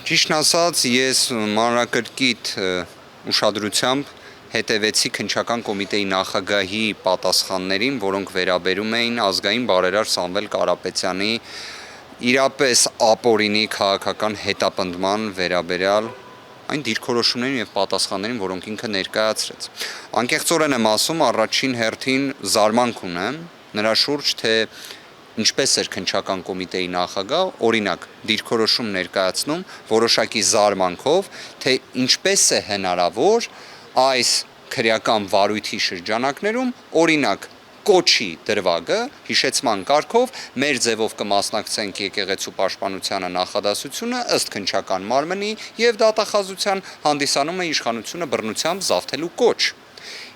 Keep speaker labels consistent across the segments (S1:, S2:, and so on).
S1: Ճիշտն ասած, ես մանրակրկիտ ուշադրությամբ հետևեցի քննչական կոմիտեի նախագահի պատասխաններին, որոնք վերաբերում էին ազգային բարերար Սամվել Կարապետյանի իրապես ապօրինի քաղաքական հետապնդման վերաբերյալ այն դիրքորոշումներին եւ պատասխաններին, որոնք ինքը ներկայացրեց։ Անկեղծորեն եմ ասում, առաջին հերթին զարմանք ունեմ նրա շուրջ, թե ինչպես էր քննչական կոմիտեի նախագահ, օրինակ, դիրքորոշում ներկայացնում որոշակի զարմանքով, թե ինչպես է հնարավոր այս քրեական վարույթի շրջանակներում, օրինակ, կոչի դրվագը հիշեցման կարգով մեր ձևով կմասնակցենք եկեղեցու պաշտպանությանը նախադասությունը ըստ քննչական մարմնի եւ դատախազության հանդիսանում է իշխանությունը բռնությամբ զավթելու կոչ։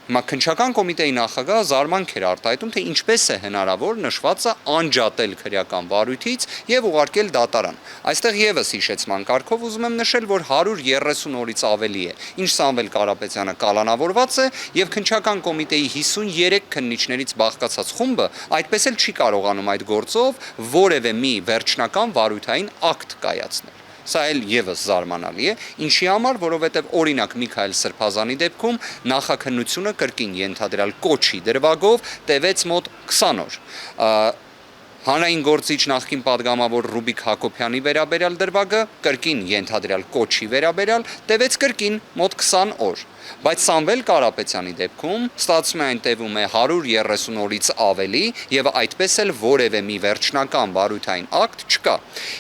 S1: Հիմա քննչական կոմիտեի նախագահը զարմանք էր արտահայտում, թե ինչպես է հնարավոր նշվածը անջատել քրեական վարույթից եւ ուղարկել դատարան։ Այստեղ եւս հիշեցման կարգով ուզում եմ նշել, որ 130 օրից ավելի է, ինչ Սամվել Կարապետյանը կալանավորված է եւ քննչական կոմիտեի 53 քննիչներից բաղկացած խումբը այդպես էլ չի կարողանում այդ գործով որևէ մի վերջնական վարույթային ակտ կայացնել։ Սա էլ եւս զարմանալի է, ինչի համար, որովհետեւ օրինակ Միքայել Սրբազանի դեպքում նախաքննությունը կրկին ենթադրյալ կոչի դրվագով տևեց մոտ 20 օր։ Հանրային գործիչ նախկին падգամավոր Ռուբիկ Հակոբյանի վերաբերյալ դրվագը կրկին ենթադրյալ կոչի վերաբերյալ տևեց կրկին մոտ 20 օր։ Բայց Սամվել Կարապետյանի դեպքում ստացվում է այն տևում է 130 օրից ավելի եւ այդպես էլ որևէ մի վերջնական վարույթային ակտ չկա։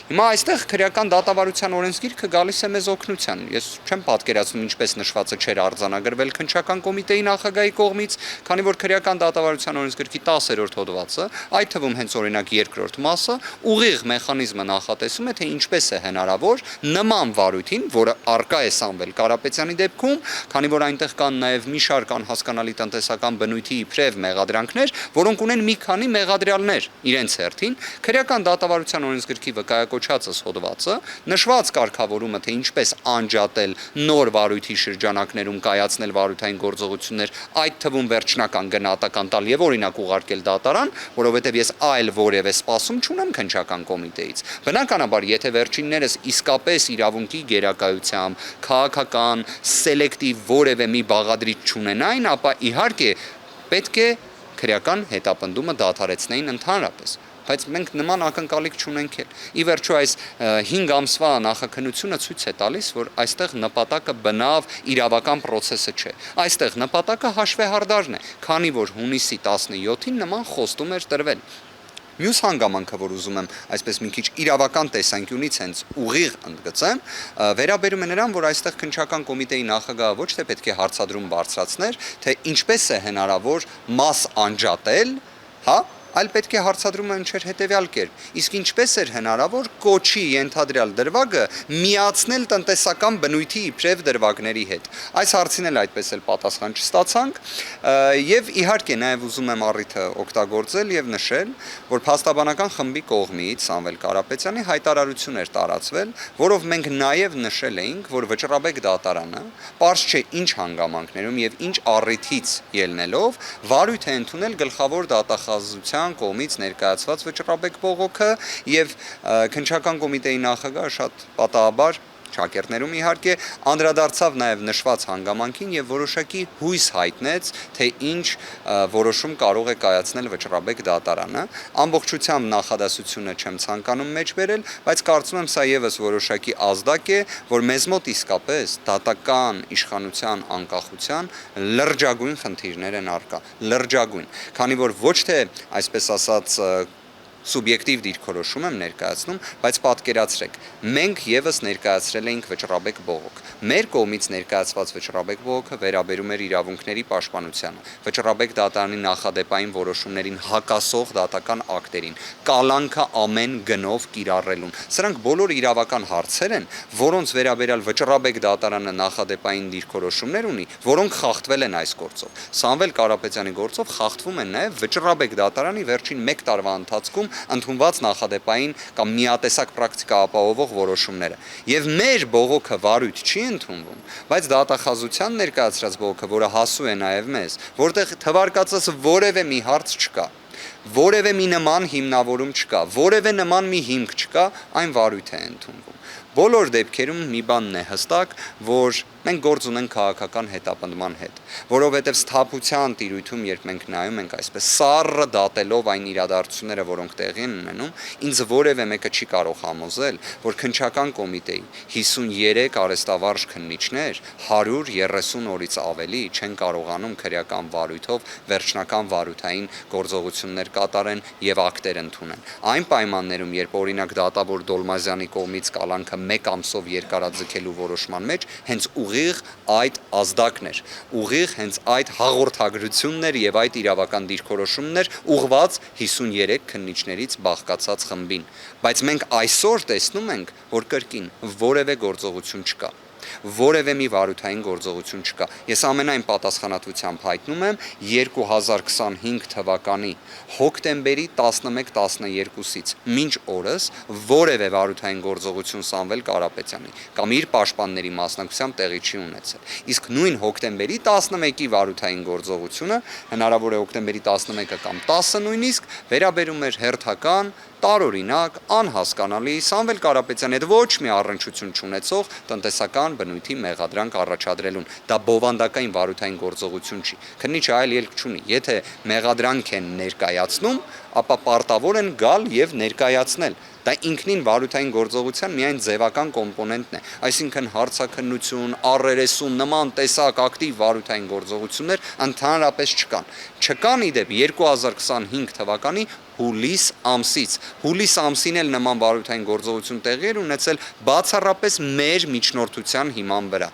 S1: Հիմա այստեղ քրեական դատավարության օրենսգիրքը գալիս է մեզ օգնության։ Ես չեմ պատկերացնում ինչպես նշվածը չէր արձանագրվել քննչական կոմիտեի նախագահի կողմից, քանի որ քրեական դատավարության օրենսգրքի 10-րդ հոդվածը, այդ թվում հենց օրինակ երկրորդ մասը, ուղիղ մեխանիզմը նախատեսում է, թե ինչպես է հնարավոր նման վարույթին, որը արկա է Սամվել Կարապետյանի դեպքում, քանի որ այնտեղ կան նաև մի շարք անհասկանալի տնտեսական բնույթի իբրև մեղադրանքներ, որոնք ունեն մի քանի մեղադրյալներ իրենց հերթին, քրեական դատավարության օրենսգրքի վկայակոչածս հոդվածը, նշված կարգավորումը, թե ինչպես անջատել նոր վարույթի շրջանակներում կայացնել վարույթային գործողություններ, այդ թվում վերջնական գնահատական տալ եւ օրինակ ուղարկել դատարան, որովհետեւ ես այլ որևէ սպասում չունեմ քննչական կոմիտեից։ Բնականաբար, եթե վերջիններս իսկապես իրավունքի գերակայությամբ, քաղաքական, սելեկտիվ որևէ մի բաղադրիչ չունենային, ապա իհարկե պետք է քրեական հետապնդումը դադարեցնեին ընդհանրապես, բայց մենք նման ակնկալիք չունենք էլ։ Ի վերջո այս 5 ամսվա նախաքննությունը ցույց է տալիս, որ այստեղ նպատակը բնավ իրավական process-ը չէ։ Այստեղ նպատակը հաշվեհարդարն է, քանի որ հունիսի 17-ին նման խոստում էր տրվել։ Մյուս հանգամանքը, որ ուզում եմ այսպես մի քիչ իրավական տեսանկյունից հենց ուղիղ ընդգծեմ, վերաբերում է նրան, որ այստեղ քննչական կոմիտեի նախագահը ոչ թե պետք է հարցադրում բարձրացներ, թե ինչպես է հնարավոր մաս անջատել, հա, այլ պետք է հարցադրումը ընչեր հետևյալ կերպ։ Իսկ ինչպես էր հնարավոր կոչի ենթադրյալ դրվագը միացնել տնտեսական բնույթի իբրև դրվագների հետ։ Այս հարցին էլ այդպես էլ պատասխան չստացանք, եւ իհարկե նաեւ ուզում եմ առիթը օգտագործել եւ նշել, որ փաստաբանական խմբի կողմից Սամվել Կարապետյանի հայտարարություն էր տարածվել, որով մենք նաեւ նշել էինք, որ Վճռաբեկ դատարանը պարզ չէ ինչ հանգամանքներում եւ ինչ առիթից ելնելով վարույթ է ընդունել գլխավոր դատախազության կողմից ներկայացված Վճռաբեկ բողոքը եւ քննչական կոմիտեի նախագահը շատ պատահաբար շակերտներում իհարկե անդրադարձավ նաև նշված հանգամանքին եւ որոշակի հույս հայտնեց, թե ինչ որոշում կարող է կայացնել Վճռաբեկ դատարանը։ Ամբողջությամբ նախադասությունը չեմ ցանկանում մեջ բերել, բայց կարծում եմ սա եւս որոշակի ազդակ է, որ մեզ մոտ իսկապես դատական իշխանության անկախության լրջագույն խնդիրներ են առկա, լրջագույն, քանի որ ոչ թե այսպես ասած սուբյեկտիվ դիրքորոշում եմ ներկայացնում, բայց պատկերացրեք, մենք եւս ներկայացրել էինք Վճռաբեկ բողոք։ Մեր կողմից ներկայացված Վճռաբեկ բողոքը վերաբերում էր իրավունքների պաշտպանությանը, Վճռաբեկ դատարանի նախադեպային որոշումներին հակասող դատական ակտերին, կալանքը ամեն գնով կիրառելուն։ Սրանք բոլոր իրավական հարցեր են, որոնց վերաբերյալ Վճռաբեկ դատարանը նախադեպային դիրքորոշումներ ունի, որոնք խախտվել են այս գործով։ Սամվել Կարապետյանի գործով խախտվում են նաեւ Վճռաբեկ դատարանի վերջին 1 տարվա ընթացքում ընդունված նախադեպային կամ միատեսակ պրակտիկա ապահովող որոշումները։ Եվ մեր բողոքը վարույթ չի ընդունվում, բայց դատախազության ներկայացրած բողոքը, որը հասու է նաև մեզ, որտեղ թվարկածս որևէ մի հարց չկա, Որևէ մի նման հիմնավորում չկա, որևէ նման մի հիմք չկա, այն վարույթ է ընդունվում։ Բոլոր դեպքերում մի բանն է հստակ, որ մենք գործ ունենք քաղաքական հետապնդման հետ, որովհետև սթափության տիրույթում, երբ մենք նայում ենք այսպես սառը դատելով այն իրադարձությունները, որոնք տեղի են ունենում, ինձ որևէ մեկը չի կարող համոզել, որ քննչական կոմիտեի 53 արեստավարժ քննիչներ 130 օրից ավելի չեն կարողանում քրեական վարույթով վերջնական վարույթային գործողություններ կատարեն եւ ակտեր ընդունեն։ Այն պայմաններում, երբ օրինակ դատավոր Դոլմազյանի կողմից կալանքը 1 ամսով երկարաձգելու որոշման մեջ հենց ուղիղ այդ ազդակն էր, ուղիղ հենց այդ հաղորդագրությունն էր եւ այդ իրավական դիրքորոշումն էր ուղղված 53 քննիչներից բաղկացած խմբին, բայց մենք այսօր տեսնում ենք, որ կրկին որևէ գործողություն չկա, որևէ մի վարույթային գործողություն չկա։ Ես ամենայն պատասխանատվությամբ հայտնում եմ 2025 թվականի հոկտեմբերի 11-12-ից մինչ օրս որևէ վարույթային գործողություն Սամվել Կարապետյանի կամ իր պաշտպանների մասնակցությամբ տեղի չի ունեցել։ Իսկ նույն հոկտեմբերի 11-ի վարույթային գործողությունը, հնարավոր է հոկտեմբերի 11-ը կամ 10-ը նույնիսկ, վերաբերում էր հերթական, տարօրինակ, անհասկանալի Սամվել Կարապետյանի հետ ոչ մի առնչություն չունեցող տնտեսական բնույթի մեղադրանք առաջադրելուն։ Դա բովանդակային վարույթային գործողություն չի։ Քննիչը այլ ելք չունի։ Եթե մեղադրանք են ներկայացնում, ապա պարտավոր են գալ եւ ներկայացնել։ Դա ինքնին վարույթային գործողության միայն ձևական կոմպոնենտն է, այսինքն հարցաքննություն, առերեսում, նման տեսակ ակտիվ վարույթային գործողություններ ընդհանրապես չկան։ Չկան իդեպ 2025 թվականի հուլիս ամսից։ Հուլիս ամսին էլ նման վարույթային գործողություն տեղի էր ունեցել բացառապես մեր միջնորդության հիման վրա։